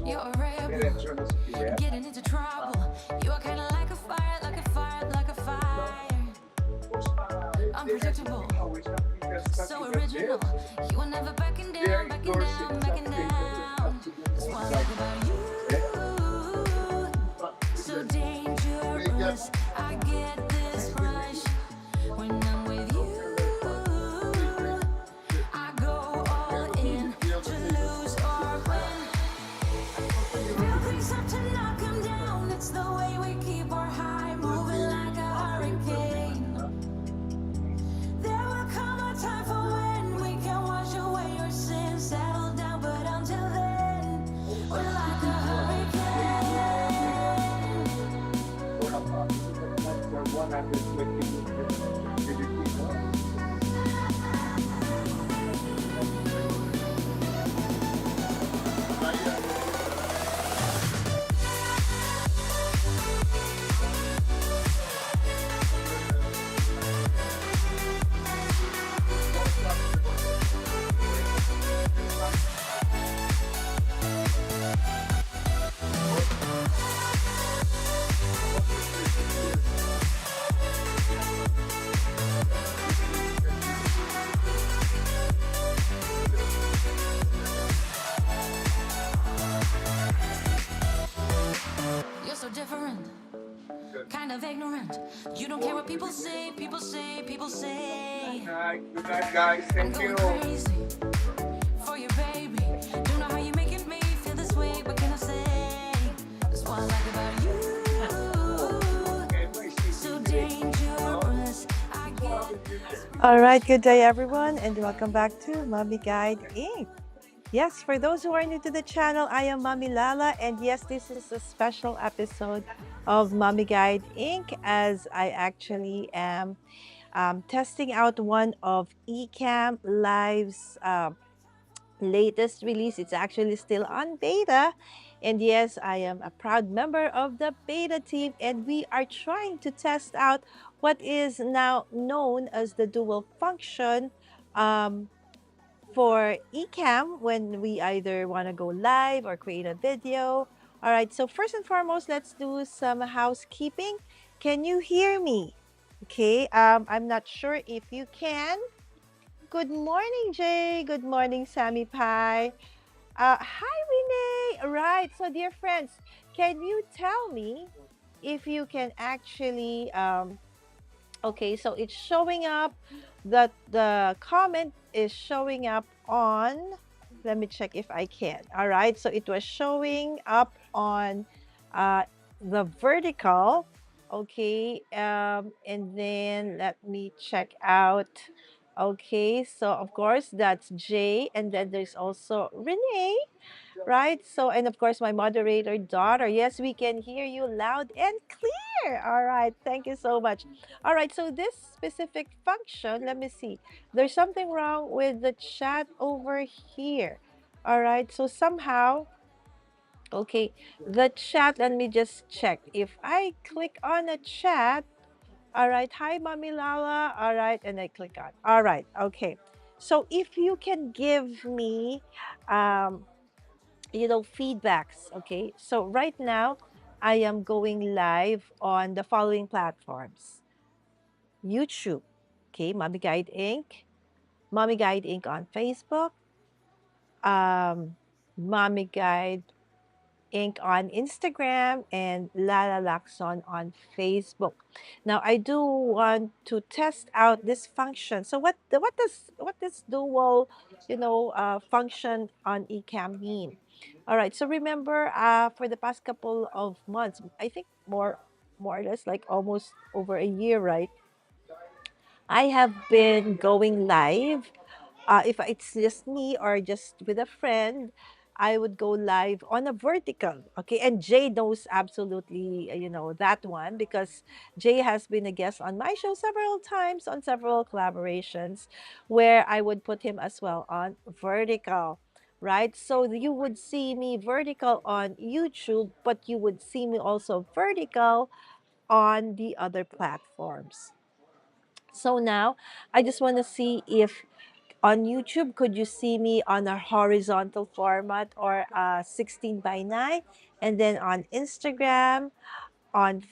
You're a rebel, getting into trouble. You are kinda like a fire, like a fire, like a fire. Unpredictable, so original. You are never backing down, backing down, backing down. That's what I like about you. So dangerous, I get this rush when I'm with you. I go all in to lose or win. Real things up to knock 'em down. It's the way we keep our high, moving like a hurricane. There will come a time for when we can wash away your sins, settle down, but until then, we're like a You're so different, kind of ignorant. You don't care what people say, people say, people say. Good night, guys. I'm Thank going you. crazy for you, baby. Don't know how you're making me feel this way. What can I say? That's what I like about you. So dangerous, I get. All right, good day, everyone, and welcome back to Mommy Guide Inc. Yes, for those who are new to the channel, I am Mommy Lala, and yes, this is a special episode of Mommy Guide Inc. as I actually am testing out one of Ecamm Live's latest release. It's actually still on beta. And yes, I am a proud member of the beta team, and we are trying to test out what is now known as the dual function um, for Ecamm when we either want to go live or create a video. All right, so first and foremost, let's do some housekeeping. Can you hear me? Okay, I'm not sure if you can. Good morning, Jay. Good morning, Sammy Pie. Hi, Renee. Right. So, dear friends, can you tell me if you can actually, okay, so it's showing up that the comment is showing up on, let me check if I can. All right. So it was showing up on uh, the vertical. Okay. And then let me check out. Okay. So, of course, that's Jay. And then there's also Renee, right? So, and of course, my moderator daughter. Yes, we can hear you loud and clear. All right. Thank you so much. All right. So, this specific function, let me see. There's something wrong with the chat over here. All right. So, somehow, okay, the chat, let me just check. If I click on a chat, all right. Hi, Mami Lala. All right. And I click on. All right. Okay. So, if you can give me, um, feedbacks. Okay, so right now I am going live on the following platforms: YouTube, okay, Mommy Guide Inc., Mommy Guide Inc. on Facebook, um Mommy Guide Inc. on Instagram, and Lala Lakson on Facebook. Now I do want to test out this function. So what does dual function on Ecamm mean? All right. So remember, for the past couple of months, I think more or less like almost over a year, right? I have been going live. If it's just me or just with a friend, I would go live on a vertical. Okay. And Jay knows absolutely, that one, because Jay has been a guest on my show several times on several collaborations where I would put him as well on vertical. Right. So you would see me vertical on YouTube, but you would see me also vertical on the other platforms. So now I just want to see if On YouTube, could you see me on a horizontal format or 16 by 9? And then on Instagram, on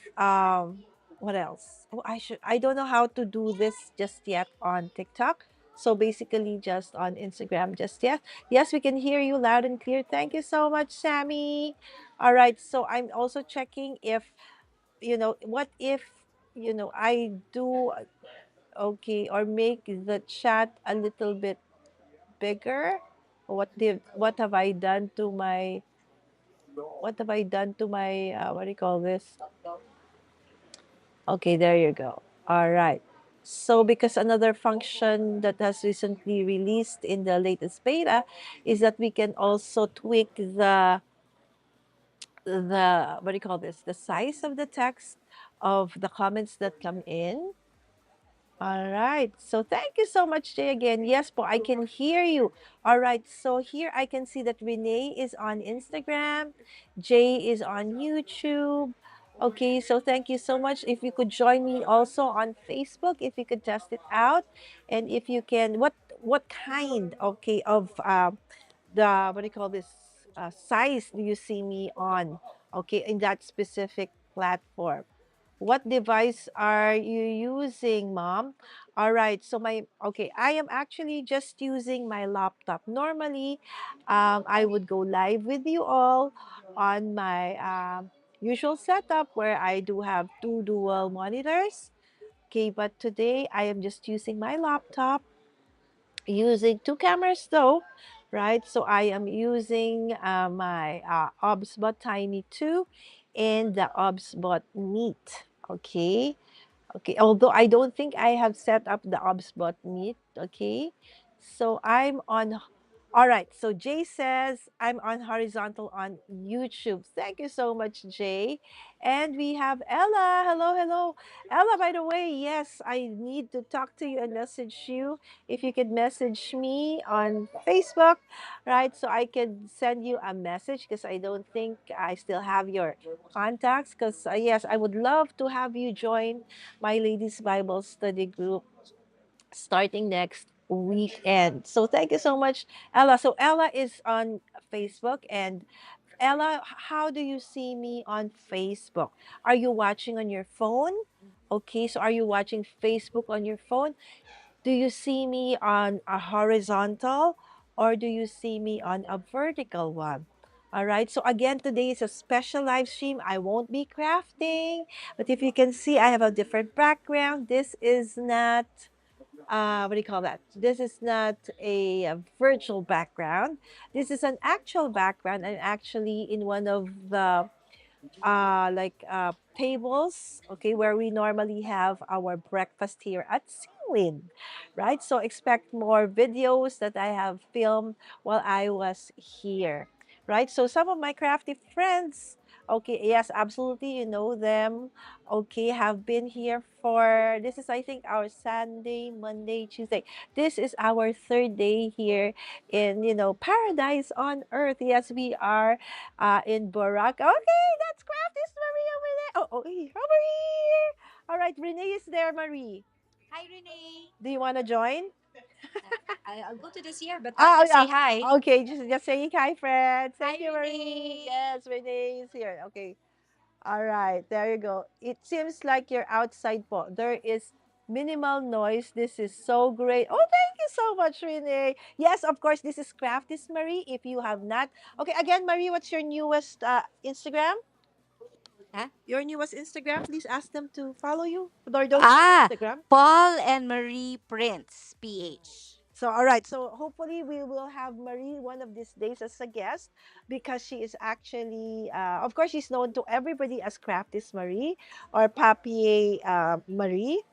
what else? Oh, I don't know how to do this just yet on TikTok. So basically just on Instagram just yet. Yes, we can hear you loud and clear. Thank you so much, Sammy. All right. So I'm also checking if, what if, I do okay or make the chat a little bit bigger. What have I done to my what do you call this? Okay, there you go. All right. So because another function that has recently released in the latest beta is that we can also tweak the what do you call this? The size of the text of the comments that come in. All right. So thank you so much, Jay, again. Yes, po, I can hear you. All right. So here I can see that Renee is on Instagram, Jay is on YouTube. Okay, so thank you so much. If you could join me also on Facebook, if you could test it out, and if you can, what kind, okay, of the what do you call this size do you see me on? Okay, in that specific platform. What device are you using, mom? All right. So I am actually just using my laptop. Normally, I would go live with you all on my usual setup where I do have two dual monitors. Okay, but today I am just using my laptop using two cameras though, right? So I am using my OBSBot Tiny 2 and the OBSBot Neat. Okay. Okay, although I don't think I have set up the OBSBot Meet. Okay, so I'm on. All right, so Jay says I'm on horizontal on YouTube. Thank you so much, Jay. And we have Ella. Hello, hello. Ella, by the way, yes, I need to talk to you and message you. If you could message me on Facebook, right? So I could send you a message because I don't think I still have your contacts. Because, yes, I would love to have you join my ladies Bible study group starting next weekend. So thank you so much, Ella. So Ella is on Facebook, and Ella, how do you see me on Facebook? Are you watching on your phone? Okay, so are you watching Facebook on your phone? Do you see me on a horizontal or do you see me on a vertical one? All right. So again, today is a special live stream. I won't be crafting, but if you can see, I have a different background. This is not what do you call that? This is not a virtual background. This is an actual background. I'm actually in one of the tables, okay, where we normally have our breakfast here at Seawind, right? So expect more videos that I have filmed while I was here, right? So some of my crafty friends, okay, yes, absolutely, you know them, okay, have been here for this is I think our Sunday, Monday, Tuesday. This is our third day here in paradise on earth. Yes, we are in Barak. Okay, that's craft is Marie over there. Hey, over here. All right, Renee is there, Marie. Hi, Renee. Do you want to join? I'll go to this year, but Oh, I'll just yeah. say hi. Okay, just saying hi, friends. Hi, Thank you, Marie. Renee. Yes, Renee is here. Okay. All right, there you go. It seems like you're outside po. There is minimal noise. This is so great. Oh, thank you so much, Renee. Yes, of course, this is Craftis Marie. If you have not, okay, again, Marie, what's your newest Instagram? Huh? Your newest Instagram? Please ask them to follow you. Or don't you have Ah, Instagram? Paul and Marie Prince, PH. So, all right. So, hopefully, we will have Marie one of these days as a guest because she is actually, of course, she's known to everybody as Craftis Marie or Papier Marie.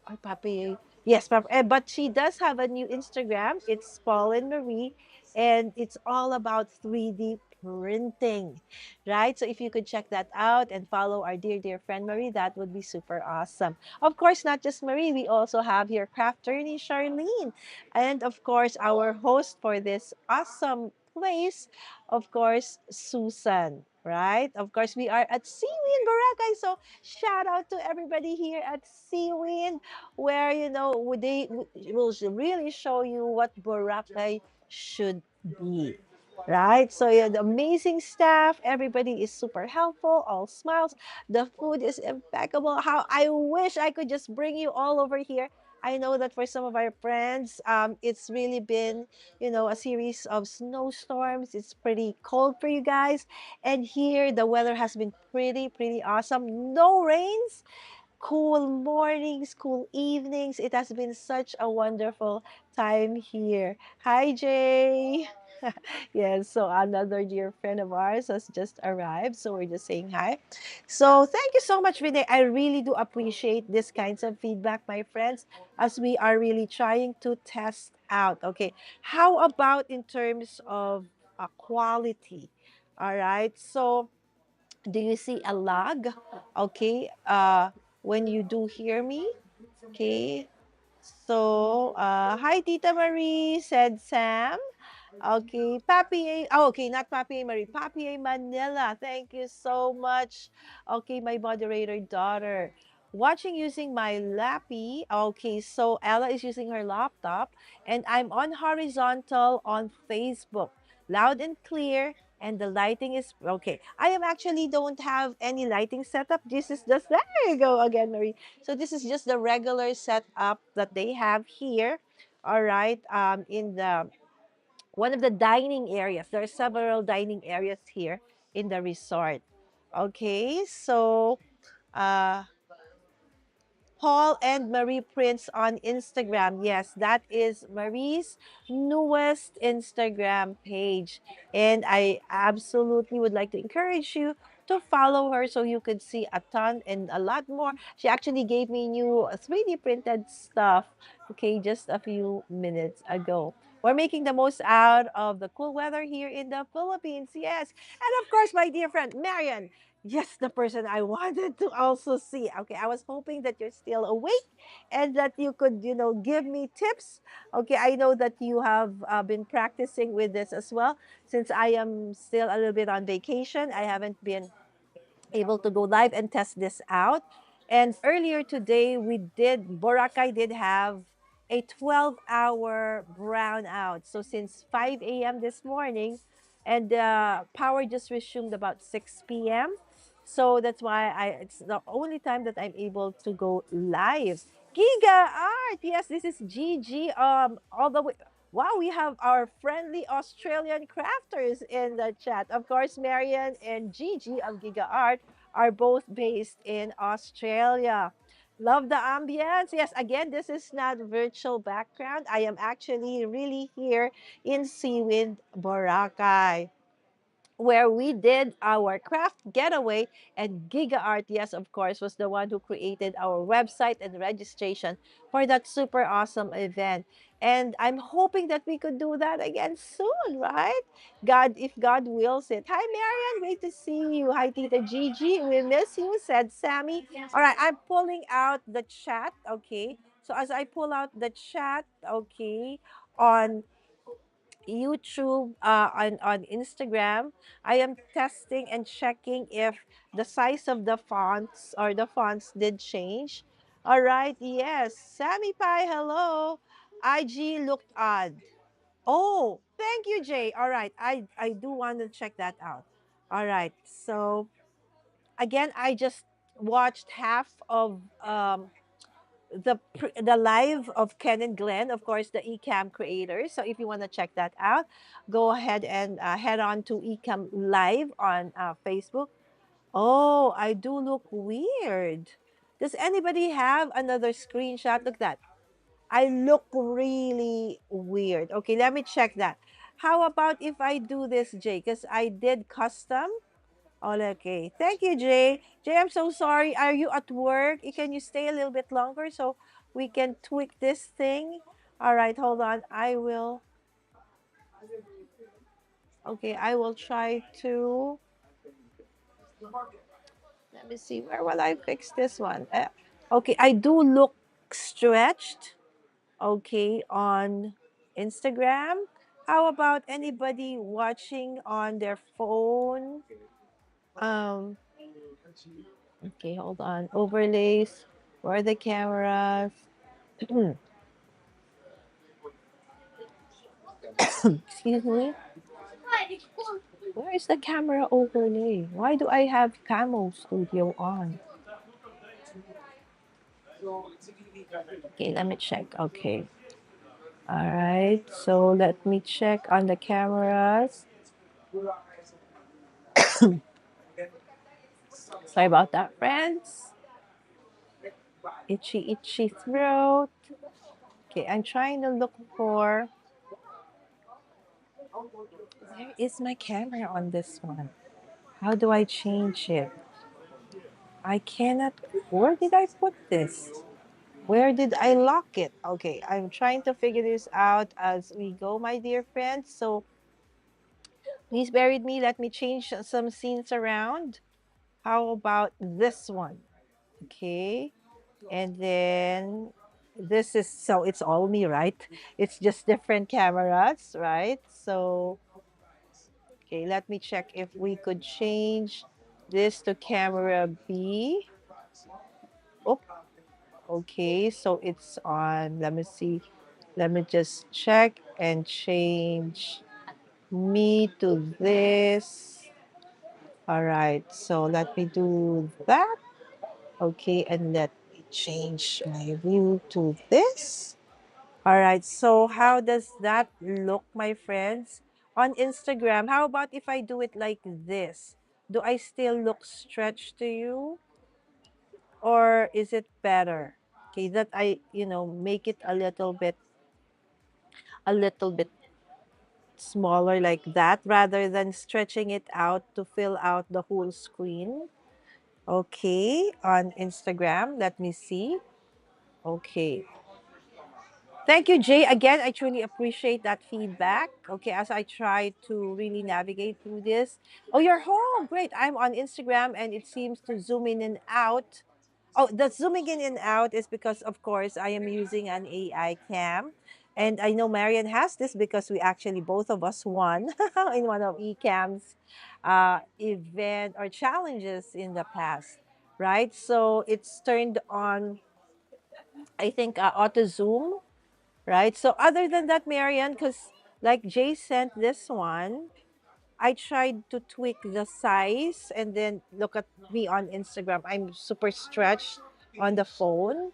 Or Papi. Yes, but she does have a new Instagram. It's Paul and Marie, and it's all about 3D printing, right? So if you could check that out and follow our dear, dear friend Marie, that would be super awesome. Of course, not just Marie, we also have here craft attorney Charlene, and of course, our host for this awesome place, of course, Susan. right? Of course, we are at Seawind Boracay. So shout out to everybody here at Seawind, where they will really show you what Boracay should be. Right, so yeah, the amazing staff. Everybody is super helpful, all smiles. The food is impeccable. How I wish I could just bring you all over here. I know that for some of our friends, it's really been, a series of snowstorms. It's pretty cold for you guys. And here, the weather has been pretty, pretty awesome. No rains, cool mornings, cool evenings. It has been such a wonderful time here. Hi, Jay. Yes, so another dear friend of ours has just arrived. So we're just saying hi. So thank you so much, Vinay. I really do appreciate this kinds of feedback, my friends, as we are really trying to test out. Okay, how about in terms of quality? All right, so do you see a lag? Okay, when you do hear me, okay. So, hi, Tita Marie, said Sam. Okay, Papi A. Oh, okay, not Papi A. Marie. Papi A. Manila. Thank you so much. Okay, my moderator daughter. Watching using my lappy. Okay, so Ella is using her laptop, and I'm on horizontal on Facebook. Loud and clear, and the lighting is okay. I am actually don't have any lighting setup. This is just there you go again, Marie. So this is just the regular setup that they have here. All right, in the one of the dining areas. There are several dining areas here in the resort. Okay, so uh, Paul and Marie Prince on Instagram. Yes, that is Marie's newest Instagram page. And I absolutely would like to encourage you to follow her so you could see a ton and a lot more. She actually gave me new 3D printed stuff, okay, just a few minutes ago. We're making the most out of the cool weather here in the Philippines. Yes. And of course, my dear friend, Marian. Yes, the person I wanted to also see. Okay, I was hoping that you're still awake and that you could, give me tips. Okay, I know that you have been practicing with this as well. Since I am still a little bit on vacation, I haven't been able to go live and test this out. And earlier today, Boracay did have a 12-hour brownout. So since 5 a.m. this morning, and power just resumed about 6 p.m. So that's why it's the only time that I'm able to go live. Giga Art, yes, this is Gigi. All the way. Wow, we have our friendly Australian crafters in the chat. Of course, Marian and Gigi of Giga Art are both based in Australia. Love the ambience. Yes, again, this is not virtual background. I am actually really here in Seawind, Boracay, where we did our craft getaway. And Giga Art, yes, of course, was the one who created our website and registration for that super awesome event. And I'm hoping that we could do that again soon, right? God, if God wills it. Hi, Marian. Great to see you. Hi, Tita Gigi. We miss you, said Sammy. All right, I'm pulling out the chat. Okay. So as I pull out the chat, okay, on YouTube, on Instagram, I am testing and checking if the size of the fonts did change. All right, yes. Sammy Pie, hello. IG looked odd. Oh, thank you, Jay. All right, I do want to check that out. All right, so again, I just watched half of the live of Ken and Glenn, of course, the Ecamm creators. So if you want to check that out, go ahead and head on to Ecamm Live on Facebook. Oh, I do look weird. Does anybody have another screenshot? Look at that. I look really weird. Okay, let me check that. How about if I do this, Jay? Because I did custom. Oh, okay. Thank you, Jay. Jay, I'm so sorry. Are you at work? Can you stay a little bit longer so we can tweak this thing? All right, hold on. Okay, I will try to, let me see, where will I fix this one? Okay, I do look stretched, okay, on Instagram. How about anybody watching on their phone? Um, okay, hold on. Overlays. Where are the cameras? Excuse me. Where is the camera overlay? Why do I have Camo Studio on? Okay, let me check. Okay. All right. So let me check on the cameras. Sorry about that, friends. Itchy, itchy throat. Okay, I'm trying to look for where is my camera on this one? How do I change it? I cannot. Where did I put this? Where did I lock it? Okay, I'm trying to figure this out as we go, my dear friends. So please bear with me. Let me change some scenes around. How about this one? Okay. And then this is so it's all me, right? It's just different cameras, right? So, okay, let me check if we could change this to camera B. Oh, okay. So it's on. Let me see. Let me just check and change me to this. All right. So let me do that. Okay. And let me change my view to this. All right. So how does that look, my friends? On Instagram, how about if I do it like this? Do I still look stretched to you? Or is it better? Okay, that I, make it a little bit smaller like that rather than stretching it out to fill out the whole screen. Okay, on Instagram, let me see. Okay. Thank you, Jay. Again, I truly appreciate that feedback. Okay, as I try to really navigate through this. Oh, you're home. Great. I'm on Instagram and it seems to zoom in and out. Oh, the zooming in and out is because, of course, I am using an AI cam. And I know Marian has this because we actually, both of us won in one of Ecamm's event or challenges in the past, right? So it's turned on, I think, auto zoom, right? So other than that, Marian, because like Jay sent this one, I tried to tweak the size and then look at me on Instagram. I'm super stretched on the phone.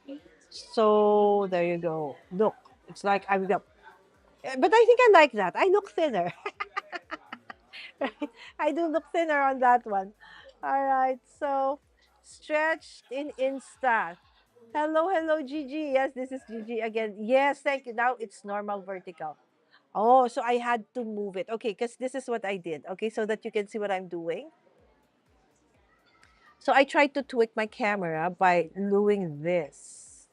So there you go. Look, it's like I'm the, but I think I like that. I look thinner. Right? I do look thinner on that one. All right. So stretched in Insta. Hello, hello, Gigi. Yes, this is Gigi again. Yes, thank you. Now it's normal vertical. Oh, so I had to move it. Okay, because this is what I did. Okay, so that you can see what I'm doing. So I tried to tweak my camera by doing this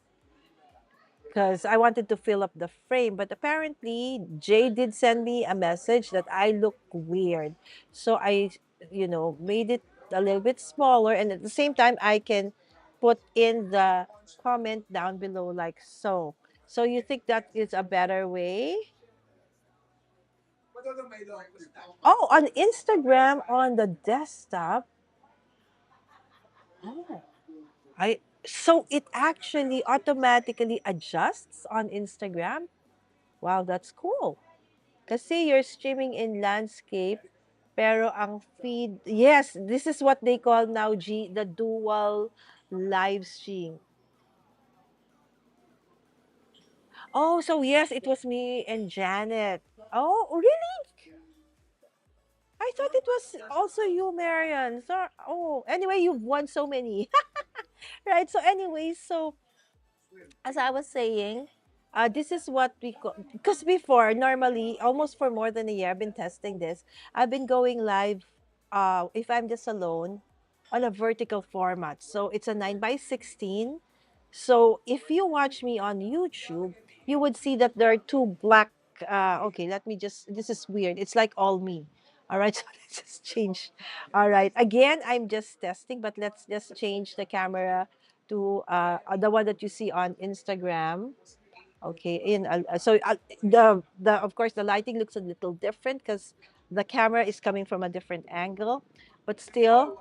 because I wanted to fill up the frame. But apparently, Jay did send me a message that I look weird. So I, made it a little bit smaller. And at the same time, I can put in the comment down below like so. So you think that is a better way? Oh, on Instagram on the desktop. Oh, I so it actually automatically adjusts on Instagram. Wow, that's cool. Kasi you're streaming in landscape, pero ang feed, yes, this is what they call now the dual live stream. Oh, so yes, it was me and Janet. Oh, really? I thought it was also you, Marian. So, oh, anyway, you've won so many. Right. So, anyway, so as I was saying, this is what we because before normally almost for more than a year I've been testing this. I've been going live if I'm just alone on a vertical format. So it's a 9 by 16. So if you watch me on YouTube, you would see that there are two black. Okay, let me just. This is weird. It's like all me. All right, so let's just change. All right, again, I'm just testing, but let's just change the camera to the one that you see on Instagram. Okay, the of course the lighting looks a little different because the camera is coming from a different angle. but still,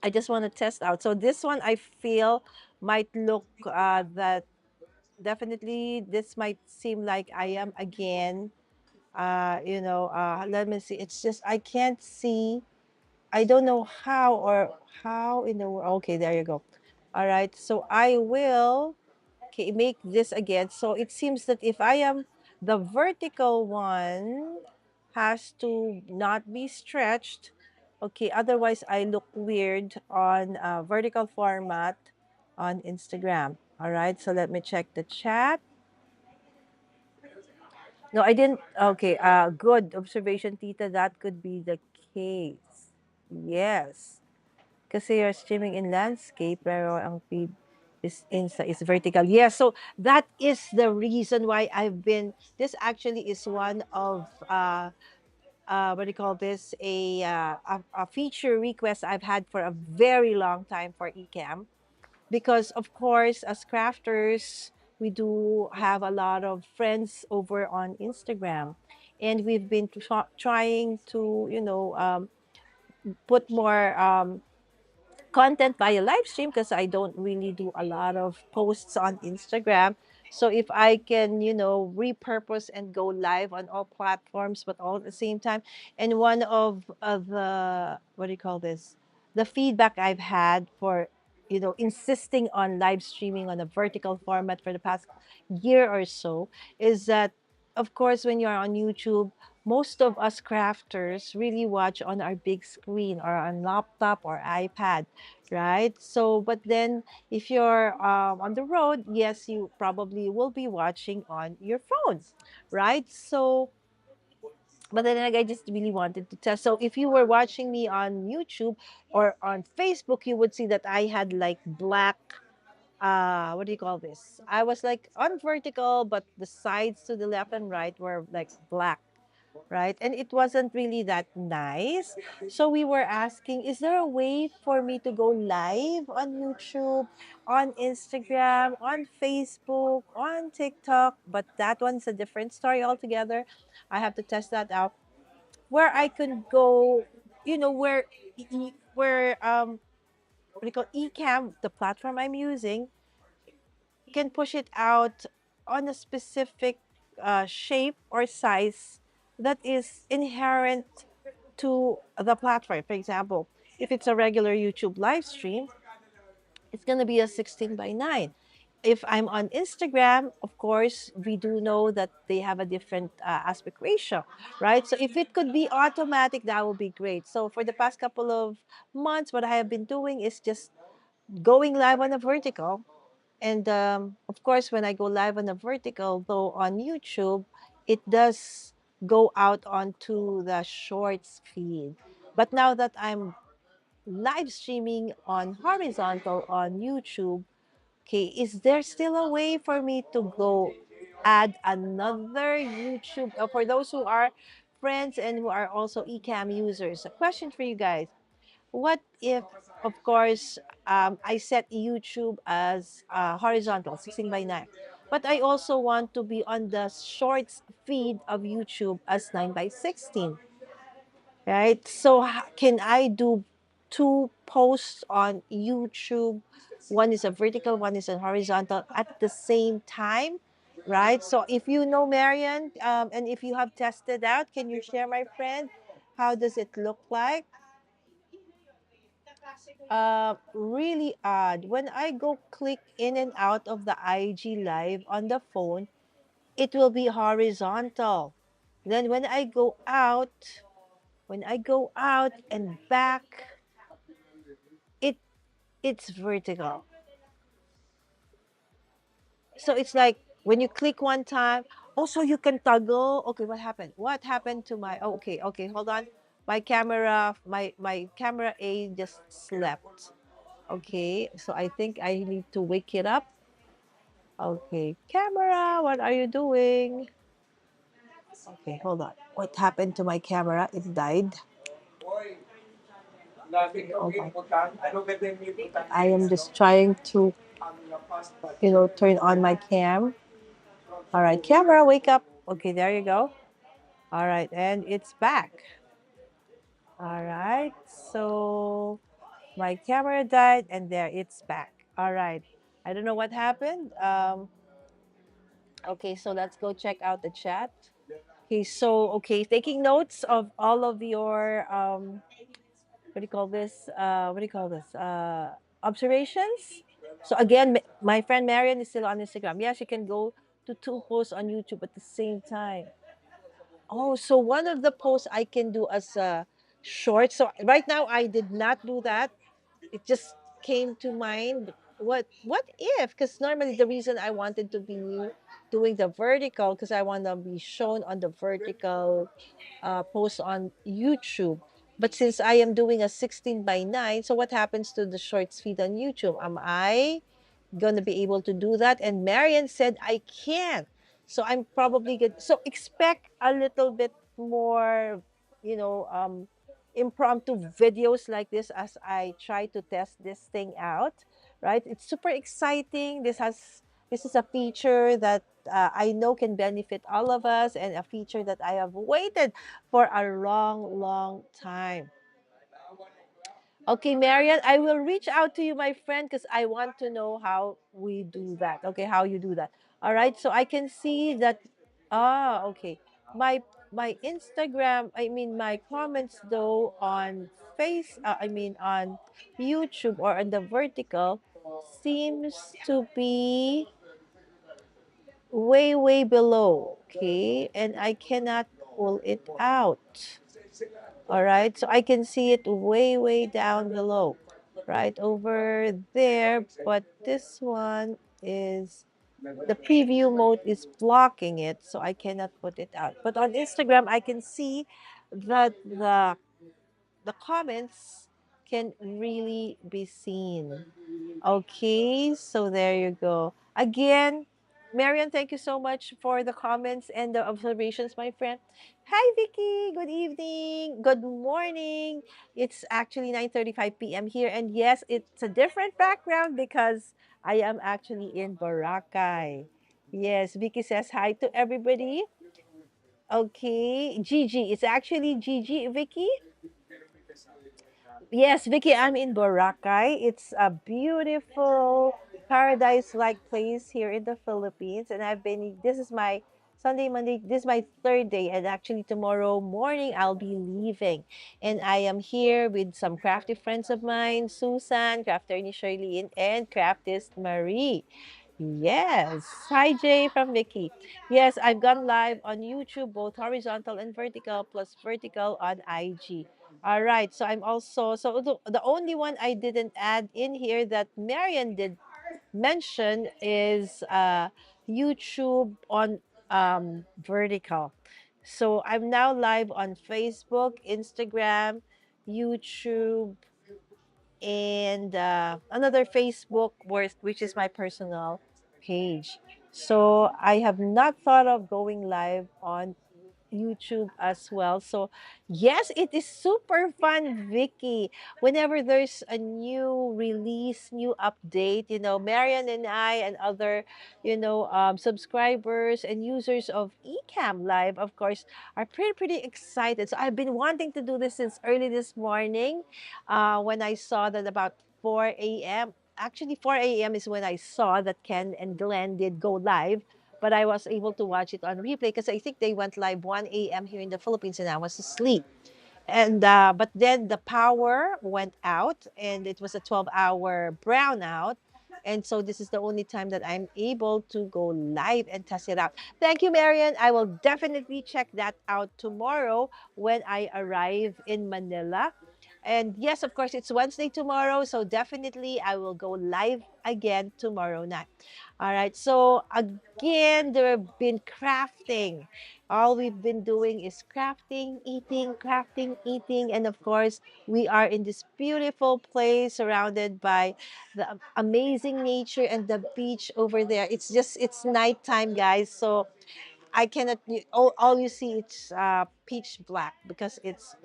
I just want to test out. So this one I feel might look that definitely this might seem like I am again. Let me see. It's just I can't see. I don't know how or how in the world. Okay, there you go. All right. So I will make this again. So it seems that if I am the vertical one has to not be stretched. Okay, otherwise I look weird on vertical format on Instagram. All right, so let me check the chat. No, I didn't. Okay, good observation, Tita. That could be the case. Yes. Kasi you're streaming in landscape, pero ang feed is vertical. Yeah, so that is the reason why this actually is one of, what do you call this, a feature request I've had for a very long time for Ecamm. Because, of course, as crafters, we do have a lot of friends over on Instagram. And we've been trying to, put more content via live stream because I don't really do a lot of posts on Instagram. So if I can, repurpose and go live on all platforms, but all at the same time, and one of the what do you call this? The feedback I've had for, insisting on live streaming on a vertical format for the past year or so is that, of course, when you're on YouTube, most of us crafters really watch on our big screen or on laptop or iPad, right? So, but then if you're on the road, yes, you probably will be watching on your phones, right? So, but then like, I just really wanted to test. So, if you were watching me on YouTube or on Facebook, you would see that I had like black. What do you call this? I was like on vertical, but the sides to the left and right were like black, right? And it wasn't really that nice. So we were asking, is there a way for me to go live on YouTube, on Instagram, on Facebook, on TikTok? But that one's a different story altogether. I have to test that out. Where I can go, where what do you call Ecamm, the platform I'm using, can push it out on a specific shape or size that is inherent to the platform. For example, if it's a regular YouTube live stream, it's going to be a 16 by 9. If I'm on Instagram, of course, we do know that they have a different aspect ratio, right? So if it could be automatic, that would be great. So for the past couple of months, what I have been doing is just going live on a vertical. And of course, when I go live on a vertical, though on YouTube, it does go out onto the shorts feed. But now that I'm live streaming on horizontal on YouTube, okay, is there still a way for me to go add another YouTube? For those who are friends and who are also Ecamm users, a question for you guys. What if, of course, I set YouTube as horizontal, 16 by 9, but I also want to be on the shorts feed of YouTube as 9 by 16, right? So can I do two posts on YouTube? One is a vertical, one is a horizontal at the same time, right? So if you know Marian, and if you have tested out, can you share, my friend? How does it look like? Really odd. When I go click in and out of the IG live on the phone, it will be horizontal. Then when I go out and back, it it's vertical. So it's like when you click one time, also you can toggle. Okay, what happened? What happened to my, oh, okay, hold on. My camera A just slept. Okay, so I think I need to wake it up. Okay, camera, what are you doing? Okay, hold on. What happened to my camera? It died. Hold on. I am just trying to, turn on my cam. All right, camera, wake up. Okay, there you go. All right, and it's back. All right. So my camera died and there it's back. All right. I don't know what happened. Okay, so let's go check out the chat. Okay, so okay, taking notes of all of your what do you call this? What do you call this? Observations. So again, my friend Marian is still on Instagram. Yes, you can go to two posts on YouTube at the same time. Oh, so one of the posts I can do as a short. So right now I did not do that. It just came to mind. What if? Because normally the reason I wanted to be doing the vertical because I want to be shown on the vertical post on YouTube. But since I am doing a 16 by 9, so what happens to the shorts feed on YouTube? Am I going to be able to do that? And Marian said I can. So I'm probably good. So expect a little bit more, you know, impromptu videos like this as I try to test this thing out, right? It's super exciting. This is a feature that I know can benefit all of us and a feature that I have waited for a long, long time. Okay, Marian, I will reach out to you, my friend, because I want to know how we do that. Okay, how you do that. All right, so I can see that. Ah, okay. My Instagram, I mean my comments though on on YouTube or on the vertical seems to be way, way below. Okay, and I cannot pull it out. All right, so I can see it way, way down below, right over there. But this one is the preview mode is blocking it, so I cannot put it out. But on Instagram, I can see that the comments can really be seen. Okay, so there you go. Again, Marian, thank you so much for the comments and the observations, my friend. Hi, Vicky. Good evening. Good morning. It's actually 9:35 p.m. here, and yes, it's a different background because I am actually in Boracay. Yes, Vicky says hi to everybody. Okay, Gigi. It's actually Gigi, Vicky. Yes, Vicky, I'm in Boracay. It's a beautiful paradise-like place here in the Philippines, and this is my Sunday, Monday, this is my third day, and actually tomorrow morning I'll be leaving. And I am here with some crafty friends of mine, Susan, Crafter Shirley, and Craftist Marie. Yes. Hi, Jay from Vicky. Yes, I've gone live on YouTube, both horizontal and vertical, plus vertical on IG. All right. So I'm also, so the only one I didn't add in here that Marian did mention is YouTube on vertical. So I'm now live on Facebook, Instagram, YouTube, and another Facebook, which is my personal page. So I have not thought of going live on YouTube as well. So, yes, it is super fun, Vicky. Whenever there's a new release, new update, Marian and I and other, subscribers and users of Ecamm Live, of course, are pretty excited. So, I've been wanting to do this since early this morning when I saw that about 4 a.m. Actually, 4 a.m. is when I saw that Ken and Glenn did go live, but I was able to watch it on replay because I think they went live 1 a.m. here in the Philippines and I was asleep. And but then the power went out and it was a 12-hour brownout. And so this is the only time that I'm able to go live and test it out. Thank you, Marian. I will definitely check that out tomorrow when I arrive in Manila. And yes, of course, it's Wednesday tomorrow. So definitely I will go live again tomorrow night. All right. So again, there have been crafting. All we've been doing is crafting, eating. And of course, we are in this beautiful place surrounded by the amazing nature and the beach over there. It's nighttime, guys. So I cannot, all you see, it's pitch black because it's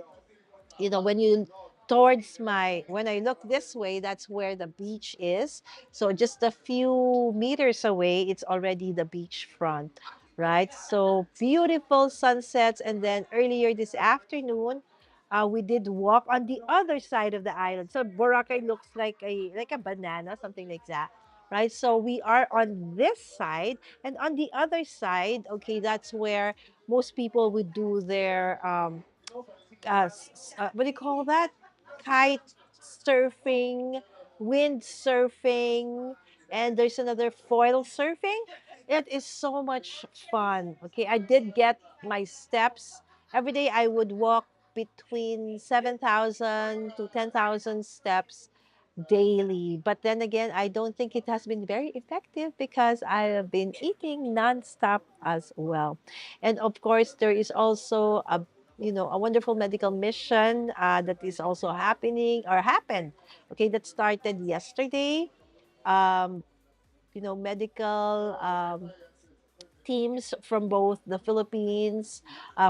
when you when I look this way, that's where the beach is. So just a few meters away, it's already the beach front, right? So beautiful sunsets. And then earlier this afternoon, we did walk on the other side of the island. So Boracay looks like a banana, something like that, right? So we are on this side, and on the other side, okay, that's where most people would do their what do you call that? Kite surfing, wind surfing, and there's another foil surfing. It is so much fun. Okay, I did get my steps. Every day I would walk between 7,000 to 10,000 steps daily. But then again, I don't think it has been very effective because I have been eating nonstop as well. And of course, there is also a wonderful medical mission that is also happening or happened. Okay, that started yesterday. Um, medical teams from both the Philippines,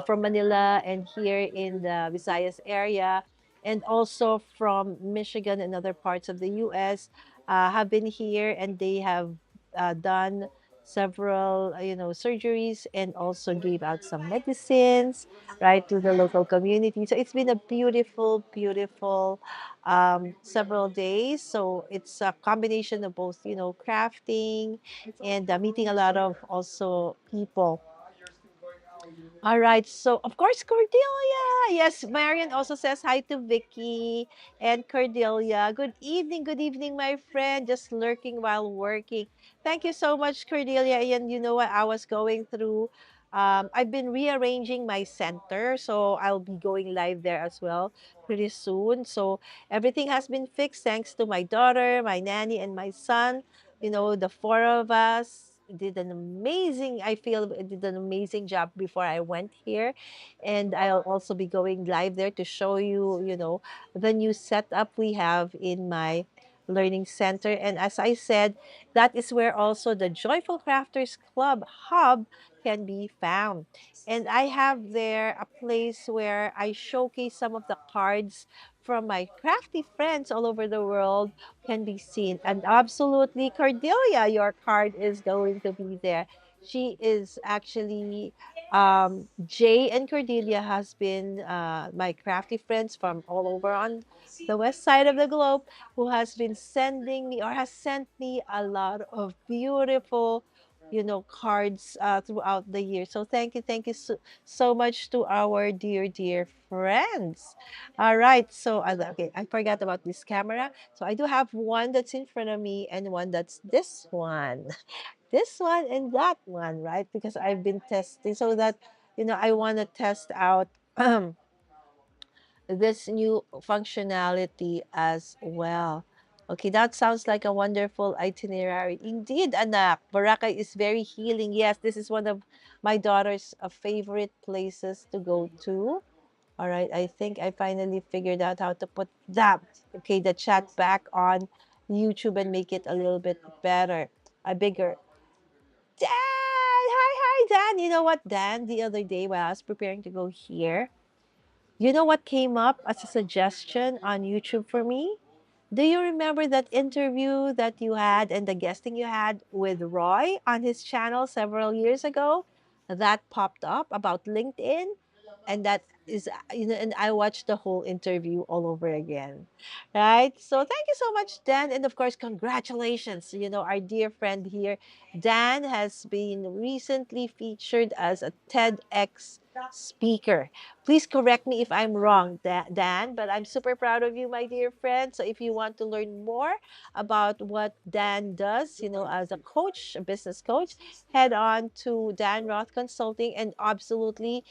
from Manila, and here in the Visayas area, and also from Michigan and other parts of the U.S. Have been here, and they have done several, surgeries, and also gave out some medicines, right, to the local community. So it's been a beautiful, beautiful several days. So it's a combination of both, crafting and meeting a lot of also people. All right. So, of course, Cordelia. Yes, Marian also says hi to Vicky and Cordelia. Good evening, my friend. Just lurking while working. Thank you so much, Cordelia. And you know what? I was going through, I've been rearranging my center. So, I'll be going live there as well pretty soon. So, everything has been fixed thanks to my daughter, my nanny, and my son. The four of us did an amazing, I feel did an amazing job before I went here. And I'll also be going live there to show you, the new setup we have in my learning center. And as I said, that is where also the Joyful Crafters Club hub can be found. And I have there a place where I showcase some of the cards from my crafty friends all over the world can be seen. And absolutely, Cordelia, your card is going to be there. She is actually, Jay and Cordelia has been my crafty friends from all over on the west side of the globe who has been sending me or has sent me a lot of beautiful, cards throughout the year. So thank you so much to our dear, dear friends. All right. So, okay, I forgot about this camera. So I do have one that's in front of me and one that's this one. This one and that one, right? Because I've been testing so that, I want to test out this new functionality as well. Okay, that sounds like a wonderful itinerary. Indeed, anak, Boracay is very healing. Yes, this is one of my daughter's favorite places to go to. All right, I think I finally figured out how to put that, okay, the chat back on YouTube and make it a little bit better, a bigger. Dan! Hi, Dan. You know what, Dan? The other day while I was preparing to go here, you know what came up as a suggestion on YouTube for me? Do you remember that interview that you had and the guesting you had with Roy on his channel several years ago? That popped up about LinkedIn, and that is, and I watched the whole interview all over again, right? So thank you so much, Dan, and of course, congratulations. Our dear friend here, Dan, has been recently featured as a TEDx speaker. Please correct me if I'm wrong, Dan, but I'm super proud of you, my dear friend. So if you want to learn more about what Dan does, as a coach, a business coach, head on to Dan Roth Consulting and absolutely,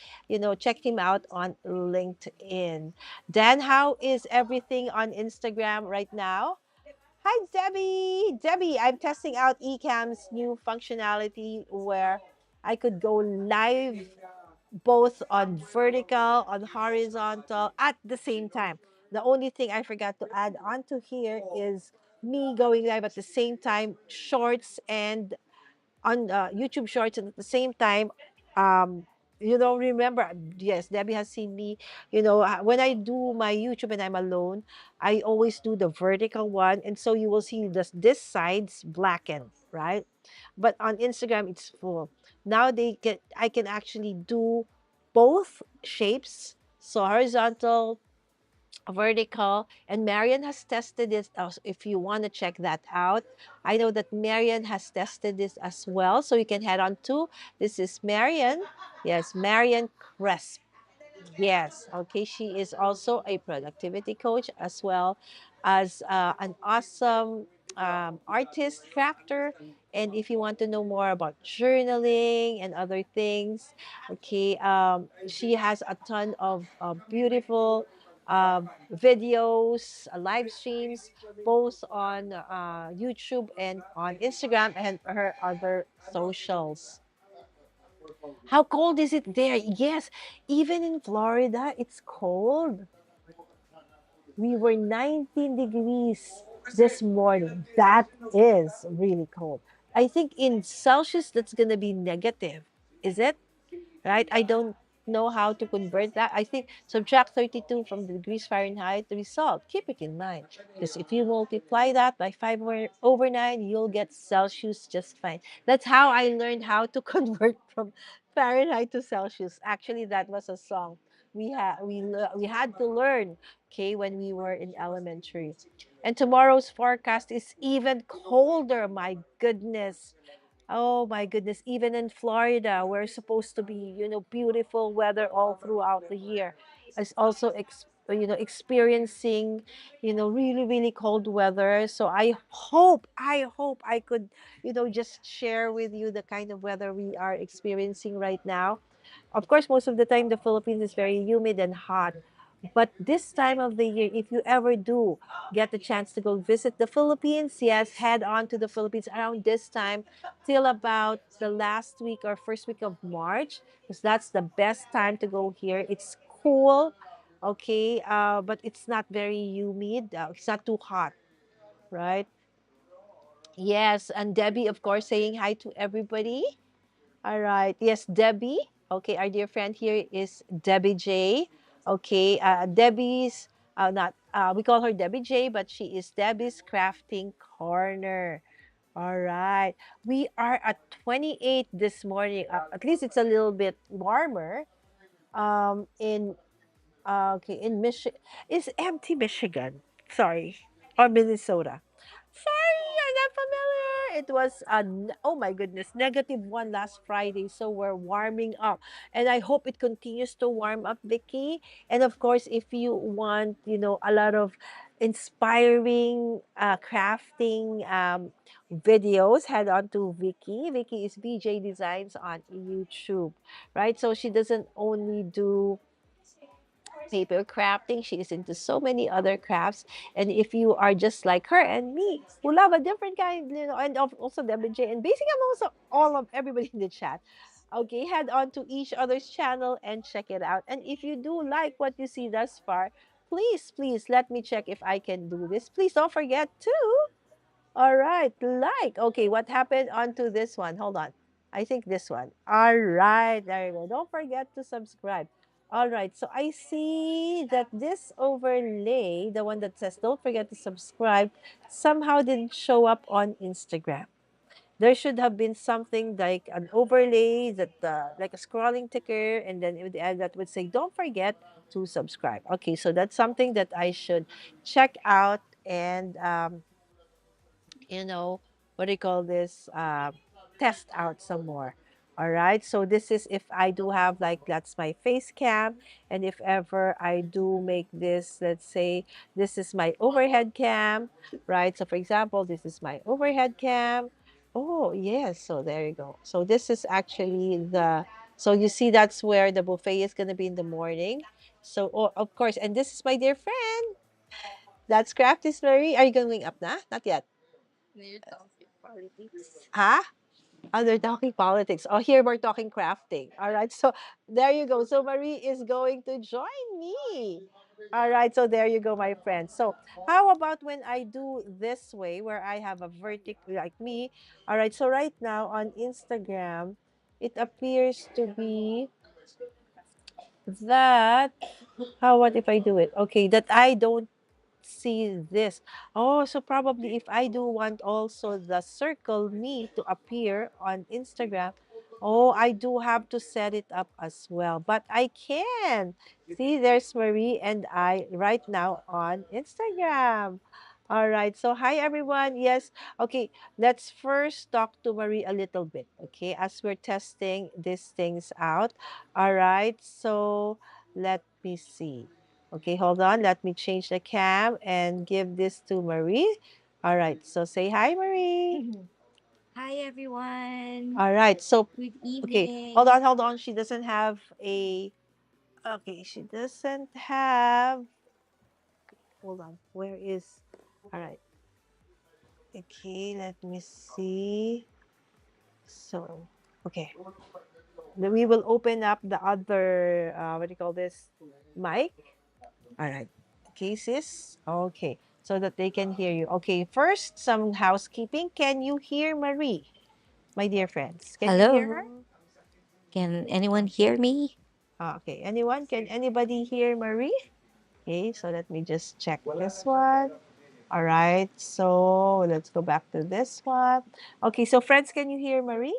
check him out on LinkedIn. Dan, how is everything on Instagram right now? Hi, Debbie. Debbie, I'm testing out Ecamm's new functionality where I could go live both on vertical, on horizontal at the same time. The only thing I forgot to add onto here is me going live at the same time, shorts and on YouTube Shorts, and at the same time, um, remember, yes, Debbie has seen me. When I do my YouTube and I'm alone, I always do the vertical one, and so you will see this side's blackened, right? But on Instagram, it's full. Now I can actually do both shapes So horizontal, vertical, and Marian has tested this. If you want to check that out, I know that Marian has tested this as well. So you can head on to, this is Marian. Yes, Marian Cresp. Yes, okay. She is also a productivity coach as well as an awesome artist, crafter. And if you want to know more about journaling and other things, okay, she has a ton of beautiful videos, live streams, both on YouTube and on Instagram and her other socials. How cold is it there? Yes, even in Florida, it's cold. We were 19 degrees this morning. That is really cold. I think in Celsius, that's going to be negative. Is it? Right? I don't know how to convert that. I think subtract 32 from the degrees Fahrenheit, the result. Keep it in mind. Because if you multiply that by 5 over 9, you'll get Celsius just fine. That's how I learned how to convert from Fahrenheit to Celsius. Actually, that was a song we had to learn, okay, when we were in elementary. And tomorrow's forecast is even colder. My goodness. Oh my goodness, even in Florida, we're supposed to be, beautiful weather all throughout the year. It's also experiencing, really, really cold weather. So I hope I could, just share with you the kind of weather we are experiencing right now. Of course, most of the time the Philippines is very humid and hot. But this time of the year, if you ever do get the chance to go visit the Philippines, yes, head on to the Philippines around this time till about the last week or first week of March, because that's the best time to go here. It's cool, okay, but it's not very humid. It's not too hot, right? Yes, and Debbie, of course, saying hi to everybody. All right. Yes, Debbie. Okay, our dear friend here is Debbie J. Okay, Debbie's not we call her Debbie J, but she is Debbie's Crafting Corner. All right. We are at 28 this morning. At least it's a little bit warmer. In Okay, in Michigan. Is empty Michigan. Sorry. Or Minnesota. Sorry, I'm not familiar. It was, oh my goodness, -1 last Friday. So we're warming up. And I hope it continues to warm up, Vicky. And of course, if you want, a lot of inspiring crafting videos, head on to Vicky. Vicky is BJ Designs on YouTube, right? So she doesn't only do paper crafting. She is into so many other crafts. And if you are just like her and me, who love a different kind, and also Deborah J, and basically I'm also all of everybody in the chat. Okay, head on to each other's channel and check it out. And if you do like what you see thus far, please, please let me check if I can do this. Please don't forget to all right, like. Okay, what happened onto this one? Hold on. I think this one. All right, there you go. Don't forget to subscribe. All right, so I see that this overlay, the one that says don't forget to subscribe, somehow didn't show up on Instagram. There should have been something like an overlay that, like a scrolling ticker, and then it would add that would say don't forget to subscribe. Okay, so that's something that I should check out and you know, what do you call this? Test out some more. All right. So this is if I do have like that's my face cam, and if ever I do make this, let's say this is my overhead cam, right? So for example, this is my overhead cam. Oh yes. So there you go. So this is actually the. So you see that's where the buffet is gonna be in the morning. So oh, of course, and this is my dear friend. That's Crafty Slurry. Are you going up na? Not yet. Huh? Oh, they're talking politics. Oh, here we're talking crafting. All right. So there you go. So Marie is going to join me. All right. So there you go, my friend. So how about when I do this way where I have a vertic like me? All right. So right now on Instagram, it appears to be that how what if I do it? Okay, that I don't see this. Oh, so probably if I do want also the circle me to appear on Instagram, Oh, I do have to set it up as well, but I can. See, there's Marie and I right now on Instagram. All right. So, hi, everyone. Yes. Okay. Let's first talk to Marie a little bit. Okay. As we're testing these things out. All right. So, let me see. Okay. Hold on. Let me change the cam and give this to Marie. All right. So, say hi, Marie. Hi everyone. All right. So, Good okay. evening. Hold on. She doesn't have a. Okay. She doesn't have. Hold on. Where is. All right. Okay. Let me see. So, okay. Then we will open up the other. What do you call this? Mic. All right. Okay, sis. Okay. So that they can hear you. Okay. First, some housekeeping. Can you hear Marie, my dear friends? Can you hear her? Hello. Can anyone hear me? Okay. Anyone? Can anybody hear Marie? Okay, so let me just check this one. All right, so let's go back to this one. Okay, so friends, can you hear Marie?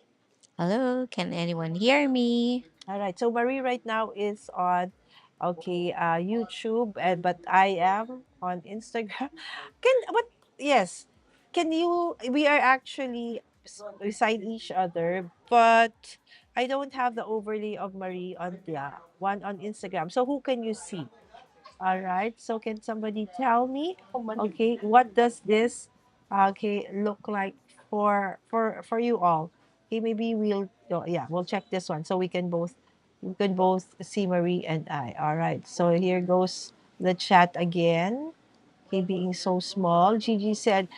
Hello. Can anyone hear me? All right, so Marie right now is on, okay, YouTube, and but I am on Instagram. But yes, can you? We are actually beside each other, but I don't have the overlay of Marie on the one on Instagram. So who can you see? All right. So can somebody tell me, okay, what does this okay look like for you all? Okay, maybe we'll yeah, we'll check this one so we can both see Marie and I. All right. So here goes the chat again. Okay, being so small. Gigi said,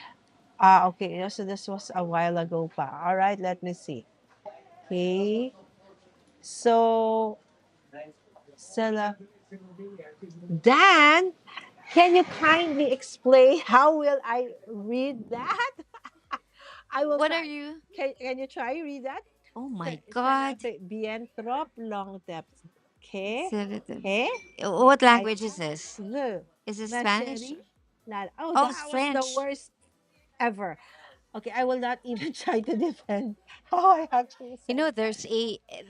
okay, so this was a while ago pa. All right, let me see. Okay. So Sela Dan, can you kindly explain how will I read that? I will What are try. you? Can you try read that? Oh my God. Celebrate bien trop long depth. Okay. So Okay. what I language is this? le Is it ma Spanish? chérie. Oh, Oh, it's that was the French. worst ever. Okay, I will not even try to defend how I actually You said know, that.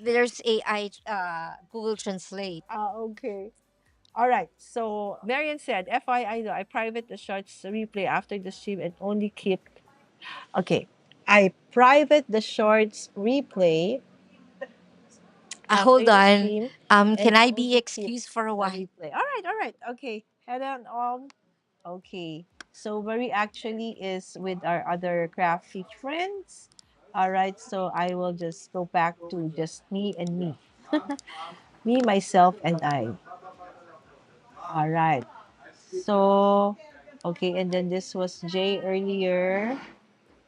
there's AI Google Translate. Okay. All right. So Marian said, FYI though, I private the shorts replay after the stream and only keep. Okay. I private the shorts replay Hold after the on. stream Can and I be only keep excused for a the while? replay. All right. Okay. Head on. Okay. So Marie actually is with our other crafty friends. All right. So I will just go back to just me and me. Me, myself, and I. All right. So, okay. And then this was Jay earlier.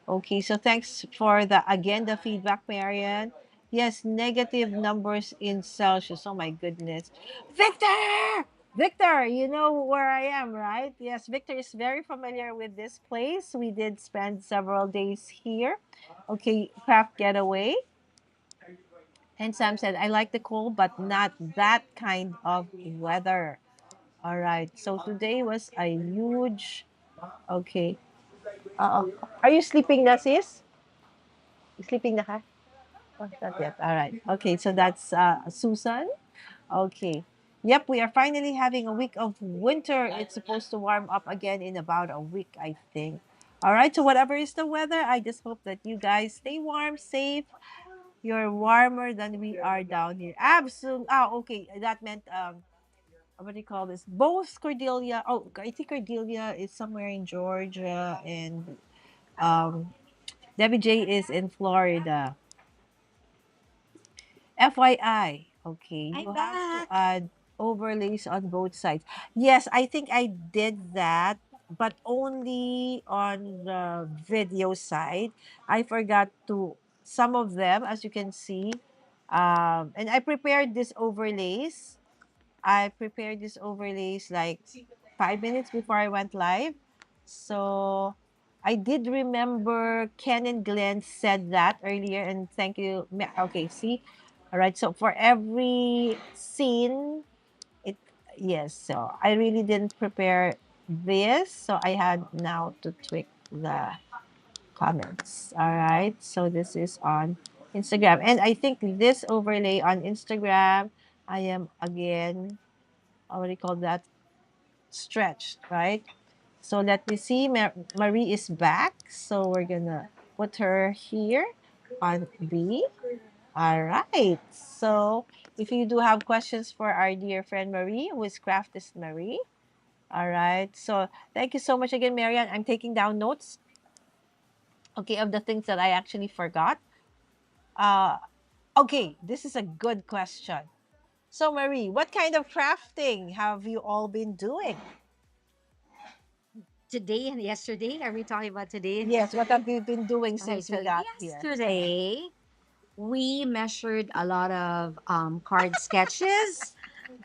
Okay, so thanks for the feedback, Marian. Yes, negative numbers in Celsius. Oh my goodness. Victor! Victor, you know where I am, right? Yes, Victor is very familiar with this place. We did spend several days here. Okay, craft getaway. And Sam said, I like the cold, but not that kind of weather. All right. So today was a huge. Okay. Are you sleeping na, sis? Sleeping na ka? Oh, not yet. All right. Okay, so that's Susan. Okay. Yep, we are finally having a week of winter. It's supposed to warm up again in about a week, I think. All right, so whatever is the weather, I just hope that you guys stay warm, safe. You're warmer than we are down here. Absolutely. Okay. That meant what do you call this? Both Cordelia. Oh, I think Cordelia is somewhere in Georgia, and um, Debbie J is in Florida. FYI, okay, I'm you have to back. add overlays on both sides. Yes, I think I did that, but only on the video side. I forgot to some of them, as you can see. And I prepared these overlays. I prepared these overlays like 5 minutes before I went live. So I did remember Ken and Glenn said that earlier, and thank you. Okay, see, all right. So for every scene, it yes. So I really didn't prepare this, so I had now to tweak the comments. All right. So this is on. Instagram. And I think this overlay on Instagram, I am again, what do you call that? Stretched, right? So let me see. Marie is back. So we're gonna put her here on B. All right. So if you do have questions for our dear friend Marie, who is Craftist Marie. All right. So thank you so much again, Marian. I'm taking down notes, okay, of the things that I actually forgot. Uh, okay, this is a good question. So, Marie, what kind of crafting have you all been doing? Today and yesterday. Are we talking about today and Yes, what yesterday? have you been doing Okay, since we so got here? yesterday we measured a lot of card sketches.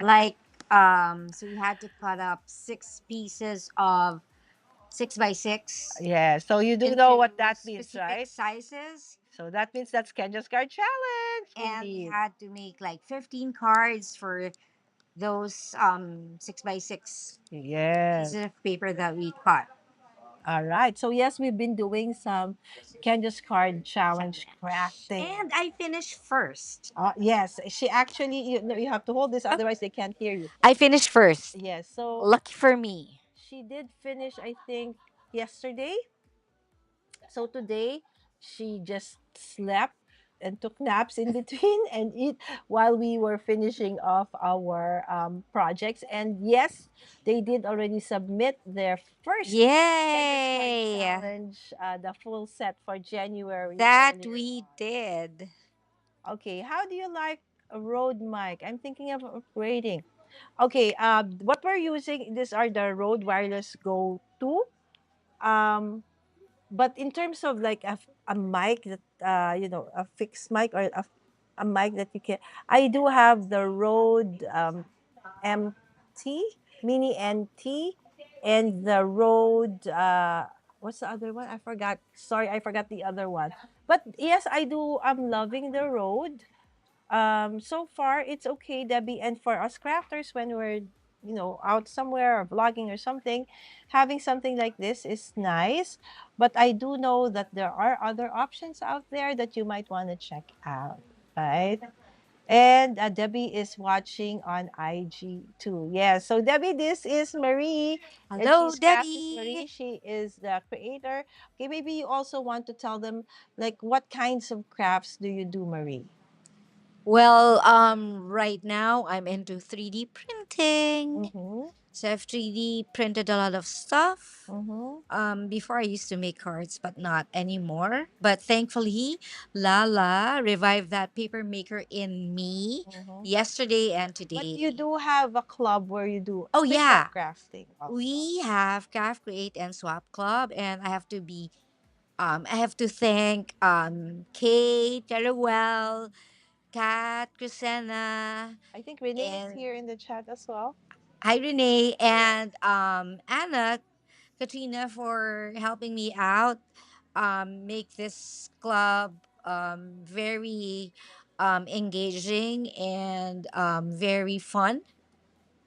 Like so we had to cut up 6 pieces of 6 by 6 Yeah, so you do know what into that means, specific right? sizes. So that means that's Kenya's Card Challenge, And we indeed. had to make like 15 cards for those 6 by 6 Yes. pieces of paper that we cut. All right. So yes, we've been doing some Kenya's Card Challenge crafting. And I finished first. Yes, she actually, no, you have to hold this, otherwise they can't hear you. I finished first. Yes, so Lucky for me. she did finish, I think, yesterday. So today, she just slept and took naps in between and eat while we were finishing off our projects. And yes, they did already submit their first Kenya's Card Yay! Challenge, the full set for January That earlier we on. did. Okay, how do you like a Rode mic? I'm thinking of upgrading. Okay, what we're using, these are the Rode Wireless Go 2. Um, but in terms of like a mic that a fixed mic or a mic that you can, I do have the Rode MT Mini NT and the Rode what's the other one? I forgot. Sorry, I forgot the other one. But yes, I do. I'm loving the Rode. So far it's okay, Debbie, and for us crafters, when we're out somewhere or vlogging or something, having something like this is nice. But I do know that there are other options out there that you might want to check out, right? And Debbie is watching on IG too. Yeah, so Debbie, this is Marie, and Hello, she's Craftist Marie. Debbie. She is the creator. Okay, maybe you also want to tell them, like, what kinds of crafts do you do, Marie? Well, right now I'm into 3D printing. Mm-hmm. So I've 3D printed a lot of stuff. Mm-hmm. Before I used to make cards, but not anymore. But thankfully, Lala revived that paper maker in me Mm-hmm. yesterday and But you today. do have a club where you do Oh paper yeah, crafting also. we have Craft Create and Swap Club, and I have to thank Kate, Terrell, Kat, Chrisena, I think Renee is and here in the chat as well. hi Renee and Anna, Katrina for helping me out, make this club very engaging and very fun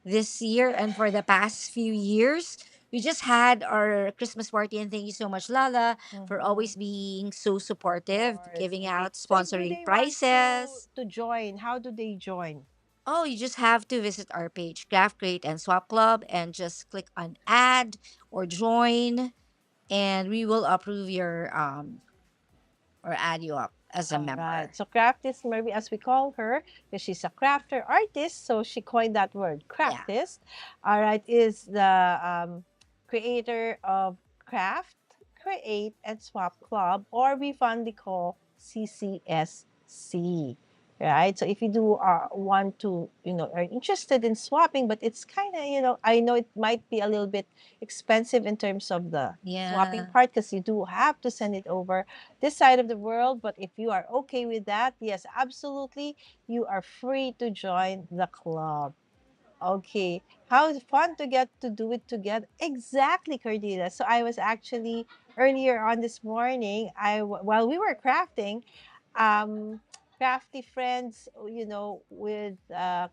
this year and for the past few years. We just had our Christmas party, and thank you so much, Lala, for Mm-hmm. always being so Of supportive, course, giving indeed. out So if do sponsoring they want to prizes. join, how do they join? Oh, you just have to visit our page, Craft Create and Swap Club, and just click on add or join, and we will approve your or add you up as a All right. member. So craftist Mary, as we call her, because she's a crafter artist, so she coined that word, Yeah. craftist. All right, is the creator of Craft, Create, and Swap Club, or we fondly call CCSC. Right. So if you do want to, are interested in swapping, but it's kind of, I know it might be a little bit expensive in terms of the swapping Yeah. part, because you do have to send it over this side of the world. But if you are okay with that, yes, absolutely, you are free to join the club. Okay, how fun to get to do it together. Exactly, Cordila. So I was actually earlier on this morning, while we were crafting, um, crafty friends, with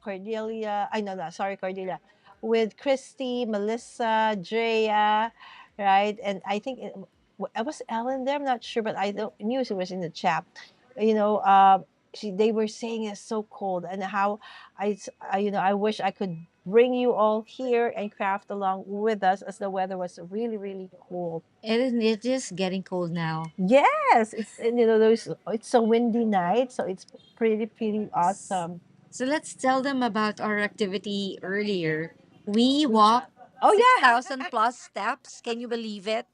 Cordelia. I know, no, sorry, Cordelia, with Christy, Melissa, Drea, right? And I think it was Ellen there. I'm not sure, but I knew she was in the chat. you know, they were saying it's so cold, and how I wish I could bring you all here and craft along with us, as the weather was really, really cold. It is getting cold now. Yes, it's, and there's it's a windy night, so it's pretty, pretty S- awesome. So let's tell them about our activity earlier. We Which walked Oh yeah. 6,000 plus steps. Can you believe it?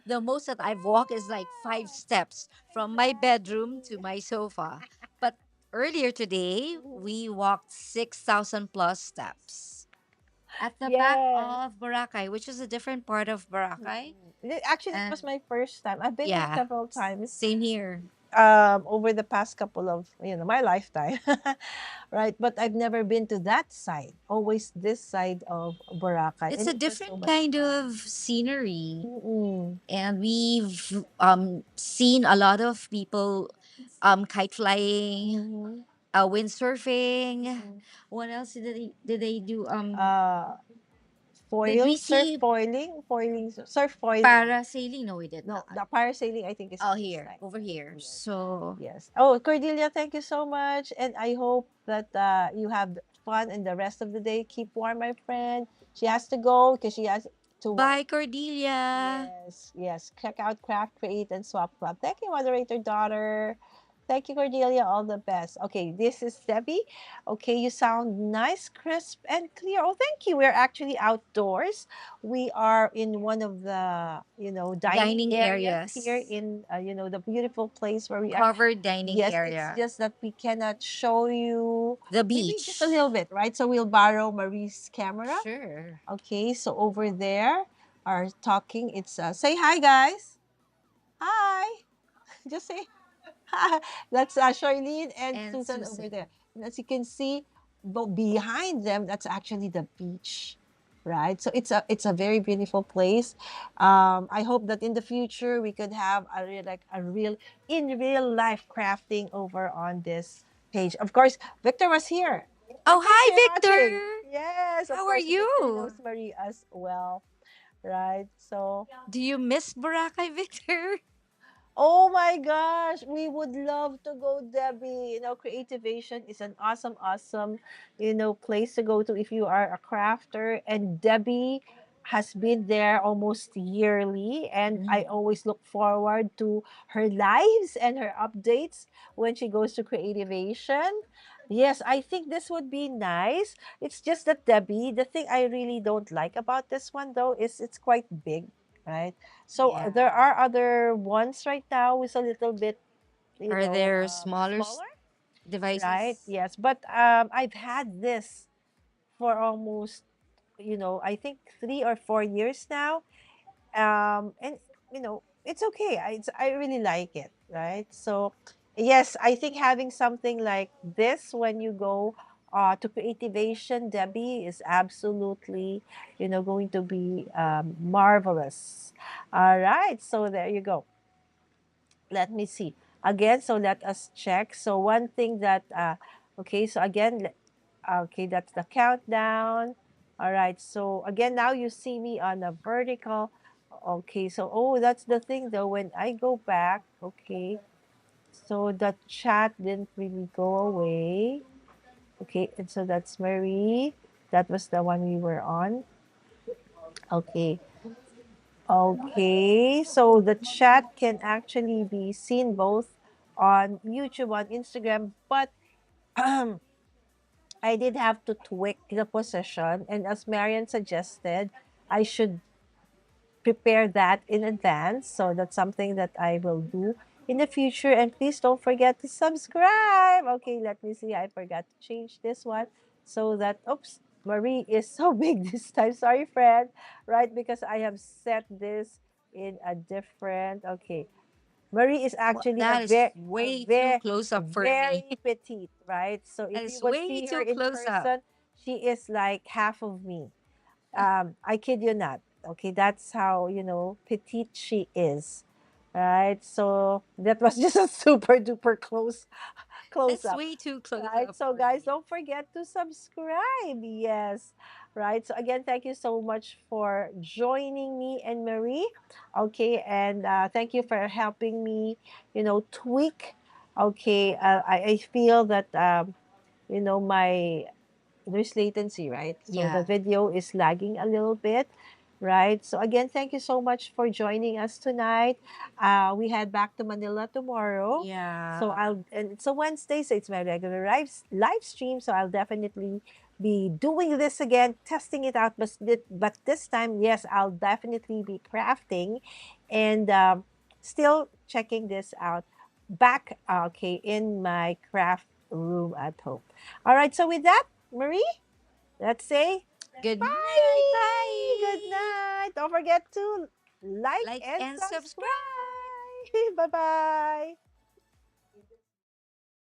The most that I've walked is like 5 steps from my bedroom to my sofa. But earlier today, we walked 6,000 plus steps at the back Yes. of Boracay, which is a different part of Boracay. Actually, it was And my first time. I've been there yeah, several times same here. over the past couple of, my lifetime. Right, but I've never been to that side. Always this side of Boracay, It's and a it was so different much kind fun. of scenery. Mm-mm. And we've seen a lot of people kite flying, Mhm. windsurfing. Mhm. What else did they do? Uh, Did we surf see foiling, surf foiling. parasailing? No, we did No, not. the parasailing I think is Oh, this here, side. over here. Yes. So Yes. Oh, Cordelia, thank you so much. And I hope that you have fun in the rest of the day. Keep warm, my friend. She has to go because she has to work. bye, Cordelia. Yes, yes. Check out Craft, Create, and Swap Club. Thank you, moderator daughter. Thank you, Cordelia. All the best. Okay, this is Debbie. Okay, you sound nice, crisp, and clear. Oh, thank you. We're actually outdoors. We are in one of the, dining Dining areas here areas, in, the beautiful place where we are. covered dining Yes, it's area, just that we cannot show you, the maybe just a little beach. bit, right? So we'll borrow Marie's camera. Sure. Okay, so over there are talking. It's say hi, guys. Hi. Just say hi. That's Charlene and And Susan over Susan. there. And as you can see, behind them, that's actually the beach, right? So it's a very beautiful place. I hope that in the future we could have like a real, in real life crafting over on this page. Of course, Victor was here. Oh, Victor's hi, here watching. Victor. Yes, of How are course, Victor knows you? Marie as well, right? So, Do you miss Boracay, Victor? oh my gosh, we would love to go, Debbie. Creativation is an awesome, awesome, place to go to if you are a crafter. And Debbie has been there almost yearly. And I Mhm. always look forward to her lives and her updates when she goes to Creativation. Yes, I think this would be nice. It's just that Debbie, the thing I really don't like about this one though is it's quite big, right? So Yeah. there are other ones right now with a little bit, Are there smaller smaller, right? devices? Yes, but I've had this for almost, I think 3 or 4 years now, and it's okay. I really like it, right? So yes, I think having something like this when you go to Creativation, Debbie, is absolutely, going to be marvelous. All right, so there you go. Let me see again. So let us check. So one thing that okay, so again, okay, that's the countdown. All right, so again, now you see me on a vertical. Okay, so oh, that's the thing though, when I go back, okay, so the chat didn't really go away. Okay, and so that's Marie. That was the one we were on. Okay. Okay, so the chat can actually be seen both on YouTube, on Instagram, but I did have to tweak the position. And as Marian suggested, I should prepare that in advance. So that's something that I will do in the future. And please don't forget to subscribe. Okay, let me see. I forgot to change this one so that, oops, Marie is so big this time. Sorry, friend. Right? Because I have set this in a different, okay. Marie is Well, actually that is a way too very, close up for me. very petite, right? So if That you is would way see her too in close up. person, she is like half of me. I kid you not. Okay, that's how, petite she is. Right? So that was just a super duper close That's up. way too close Right? up So for guys, me. don't forget to subscribe. Yes. Right? So again, thank you so much for joining me and Marie. Okay, and thank you for helping me, tweak Okay, I feel that my there's latency, right? So the Yeah. video is lagging a little bit, right? So again, thank you so much for joining us tonight. We head back to Manila tomorrow. So Yeah. and it's a Wednesday, so it's my regular live stream. So I'll definitely be doing this again, testing it out. But this time, yes, I'll definitely be crafting and still checking this out back, okay, in my craft room at home. All right, so with that, Marie, let's say Good night. bye. Good Bye. night. Don't forget to like Like and and subscribe. subscribe. Bye bye.